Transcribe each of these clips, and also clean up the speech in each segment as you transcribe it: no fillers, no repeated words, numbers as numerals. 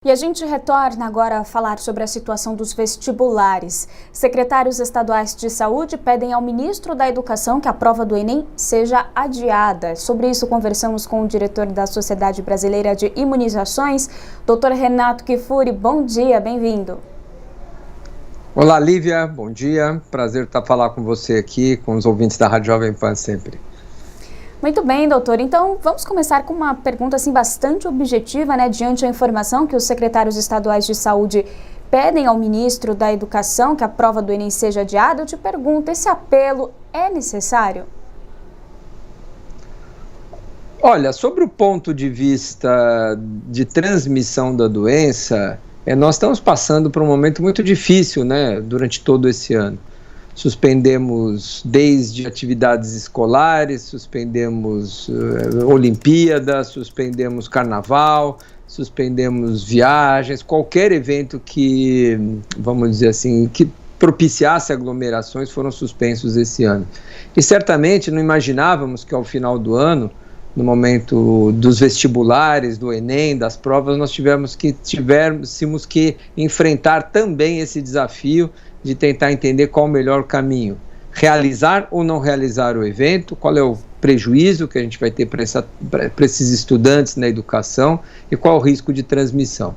E a gente retorna agora a falar sobre a situação dos vestibulares. Secretários estaduais de saúde pedem ao ministro da Educação que a prova do Enem seja adiada. Sobre isso, conversamos com o diretor da Sociedade Brasileira de Imunizações, Dr. Renato Kifuri. Bom dia, bem-vindo. Olá, Lívia, bom dia. Prazer estar falar com você aqui, com os ouvintes da Rádio Jovem Pan sempre. Muito bem, doutor. Então, vamos começar com uma pergunta bastante objetiva, diante da informação que os secretários estaduais de saúde pedem ao ministro da Educação que a prova do Enem seja adiada. Eu te pergunto, esse apelo é necessário? Olha, sobre o ponto de vista de transmissão da doença, nós estamos passando por um momento muito difícil, durante todo esse ano. Suspendemos desde atividades escolares, suspendemos Olimpíadas, suspendemos Carnaval, suspendemos viagens, qualquer evento que, vamos dizer assim, que propiciasse aglomerações foram suspensos esse ano. E certamente não imaginávamos que ao final do ano, no momento dos vestibulares, do Enem, das provas, nós tivéssemos que enfrentar também esse desafio de tentar entender qual o melhor caminho. Realizar ou não realizar o evento, qual é o prejuízo que a gente vai ter para esses estudantes na educação e qual o risco de transmissão.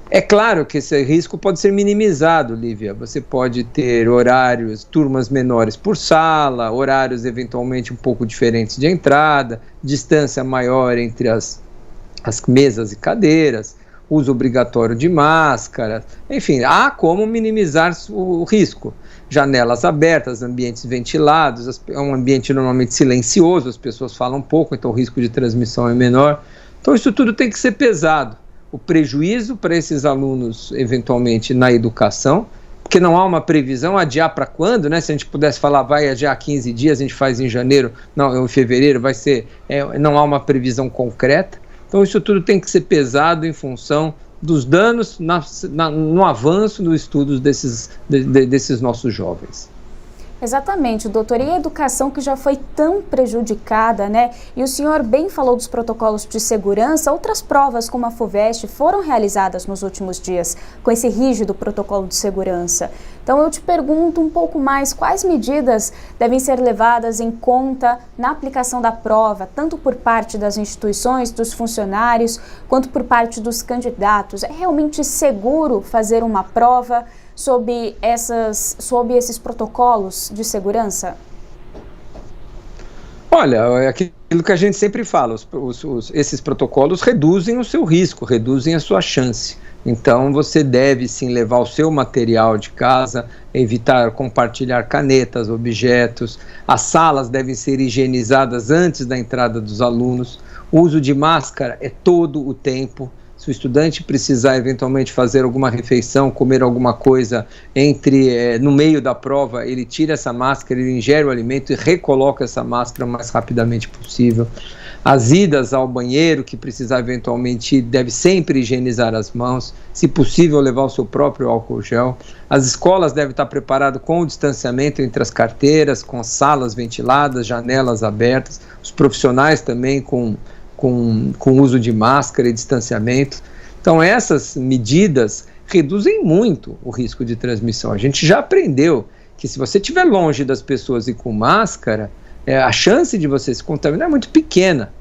É claro que esse risco pode ser minimizado, Lívia. Você pode ter horários, turmas menores por sala, horários eventualmente um pouco diferentes de entrada, distância maior entre as mesas e cadeiras, uso obrigatório de máscara, enfim, há como minimizar o risco. Janelas abertas, ambientes ventilados, é um ambiente normalmente silencioso, as pessoas falam pouco, então o risco de transmissão é menor. Então isso tudo tem que ser pesado. O prejuízo para esses alunos, eventualmente, na educação, porque não há uma previsão, adiar para quando, Se a gente pudesse falar, vai adiar 15 dias, a gente faz em janeiro, não, em fevereiro, vai ser, não há uma previsão concreta. Então isso tudo tem que ser pesado em função dos danos no avanço dos estudos desses nossos jovens. Exatamente, doutor. E a educação que já foi tão prejudicada, E o senhor bem falou dos protocolos de segurança. Outras provas, como a FUVEST, foram realizadas nos últimos dias com esse rígido protocolo de segurança. Então eu te pergunto um pouco mais, quais medidas devem ser levadas em conta na aplicação da prova, tanto por parte das instituições, dos funcionários, quanto por parte dos candidatos? É realmente seguro fazer uma prova sob esses protocolos de segurança? Olha, é aquilo que a gente sempre fala, esses protocolos reduzem o seu risco, reduzem a sua chance. Então você deve sim levar o seu material de casa, evitar compartilhar canetas, objetos, as salas devem ser higienizadas antes da entrada dos alunos, o uso de máscara é todo o tempo. Se o estudante precisar eventualmente fazer alguma refeição, comer alguma coisa no meio da prova, ele tira essa máscara, ele ingere o alimento e recoloca essa máscara o mais rapidamente possível. As idas ao banheiro, que precisar eventualmente ir, deve sempre higienizar as mãos, se possível levar o seu próprio álcool gel. As escolas devem estar preparadas com o distanciamento entre as carteiras, com as salas ventiladas, janelas abertas, os profissionais também com uso de máscara e distanciamento. Então essas medidas reduzem muito o risco de transmissão. A gente já aprendeu que se você estiver longe das pessoas e com máscara, a chance de você se contaminar é muito pequena,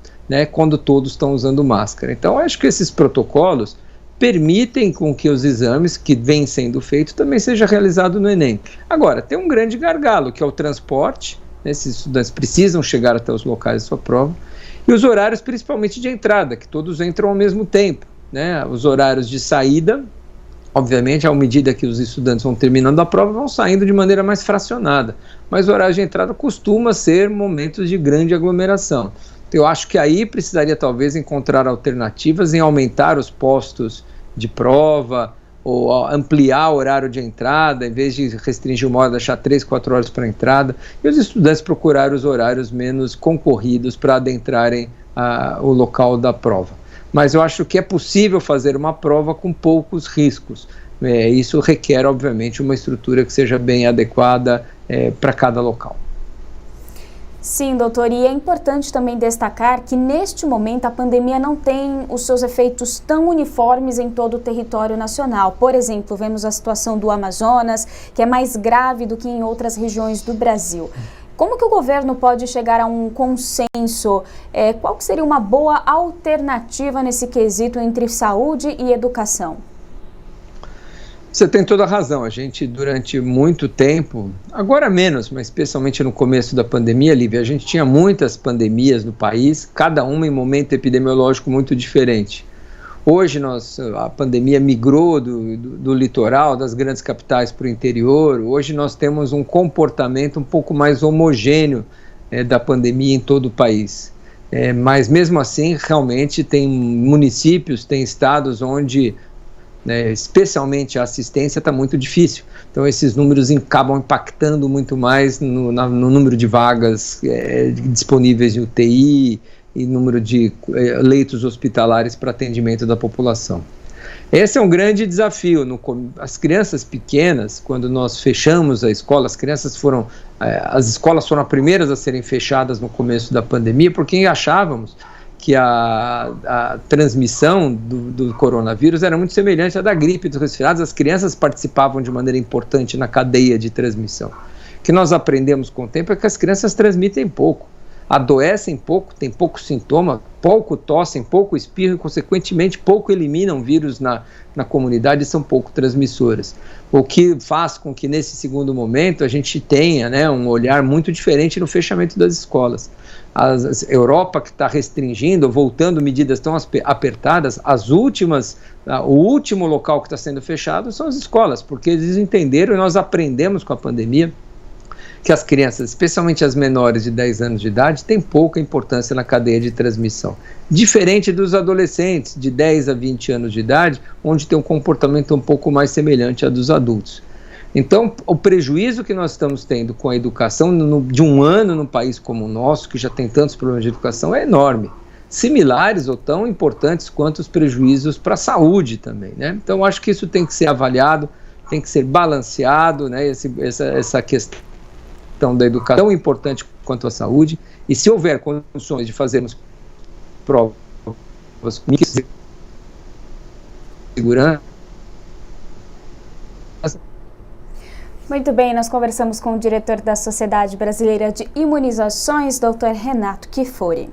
quando todos estão usando máscara. Então eu acho que esses protocolos permitem com que os exames que vêm sendo feitos também sejam realizados no Enem. Agora, tem um grande gargalo, que é o transporte, esses estudantes precisam chegar até os locais de sua prova, e os horários principalmente de entrada, que todos entram ao mesmo tempo, Os horários de saída, obviamente, à medida que os estudantes vão terminando a prova, vão saindo de maneira mais fracionada, mas o horário de entrada costuma ser momentos de grande aglomeração. Então, eu acho que aí precisaria talvez encontrar alternativas em aumentar os postos de prova, ou ampliar o horário de entrada, em vez de restringir uma hora, deixar 3, 4 horas para a entrada, e os estudantes procurarem os horários menos concorridos para adentrarem o local da prova. Mas eu acho que é possível fazer uma prova com poucos riscos. Isso requer, obviamente, uma estrutura que seja bem adequada para cada local. Sim, doutor, e é importante também destacar que neste momento a pandemia não tem os seus efeitos tão uniformes em todo o território nacional. Por exemplo, vemos a situação do Amazonas, que é mais grave do que em outras regiões do Brasil. Como que o governo pode chegar a um consenso? Qual que seria uma boa alternativa nesse quesito entre saúde e educação? Você tem toda a razão. A gente, durante muito tempo, agora menos, mas especialmente no começo da pandemia, Lívia, a gente tinha muitas pandemias no país, cada uma em momento epidemiológico muito diferente. Hoje a pandemia migrou do litoral, das grandes capitais para o interior. Hoje nós temos um comportamento um pouco mais homogêneo da pandemia em todo o país. Mas mesmo assim, realmente tem municípios, tem estados onde especialmente a assistência está muito difícil. Então esses números acabam impactando muito mais no número de vagas disponíveis em UTI e número de leitos hospitalares para atendimento da população. Esse é um grande desafio. As crianças pequenas, quando nós fechamos a escola, as escolas foram as primeiras a serem fechadas no começo da pandemia, porque achávamos que a transmissão do coronavírus era muito semelhante à da gripe e dos resfriados. As crianças participavam de maneira importante na cadeia de transmissão. O que nós aprendemos com o tempo é que as crianças transmitem pouco, adoecem pouco, têm pouco sintoma, pouco tossem, pouco espirram e, consequentemente, pouco eliminam vírus na comunidade e são pouco transmissoras. O que faz com que, nesse segundo momento, a gente tenha um olhar muito diferente no fechamento das escolas. A Europa, que está restringindo, voltando medidas tão apertadas, o último local que está sendo fechado são as escolas, porque eles entenderam, e nós aprendemos com a pandemia, que as crianças, especialmente as menores de 10 anos de idade, têm pouca importância na cadeia de transmissão. Diferente dos adolescentes de 10 a 20 anos de idade, onde tem um comportamento um pouco mais semelhante ao dos adultos. Então, o prejuízo que nós estamos tendo com a educação de um ano num país como o nosso, que já tem tantos problemas de educação, é enorme. Similares ou tão importantes quanto os prejuízos para a saúde também, Então, acho que isso tem que ser avaliado, tem que ser balanceado, essa questão da educação tão importante quanto a saúde, e se houver condições de fazermos provas com segurança. Muito bem, nós conversamos com o diretor da Sociedade Brasileira de Imunizações, Dr. Renato Kifuri.